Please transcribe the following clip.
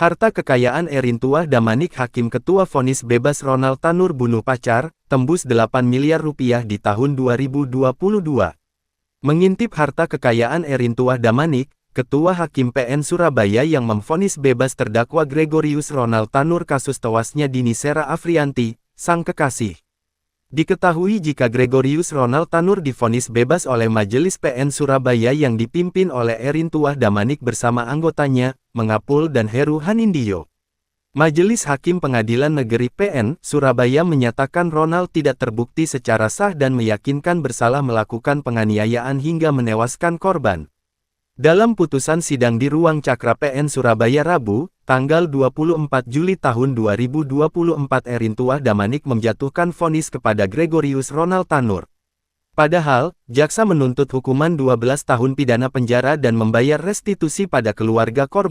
Harta kekayaan Erintuah Damanik Hakim Ketua vonis bebas Ronald Tanur bunuh pacar, tembus 8 miliar rupiah di tahun 2022. Mengintip harta kekayaan Erintuah Damanik, Ketua Hakim PN Surabaya yang memvonis bebas terdakwa Gregorius Ronald Tanur kasus tewasnya Dini Sera Afrianti, sang kekasih. Diketahui jika Gregorius Ronald Tanur divonis bebas oleh Majelis PN Surabaya yang dipimpin oleh Erintuah Damanik bersama anggotanya, Mengapul dan Heru Hanindiyo. Majelis Hakim Pengadilan Negeri PN Surabaya menyatakan Ronald tidak terbukti secara sah dan meyakinkan bersalah melakukan penganiayaan hingga menewaskan korban. Dalam putusan sidang di Ruang Cakra PN Surabaya Rabu, tanggal 24 Juli tahun 2024 Erintuah Damanik menjatuhkan vonis kepada Gregorius Ronald Tanur. Padahal, jaksa menuntut hukuman 12 tahun pidana penjara dan membayar restitusi pada keluarga korban.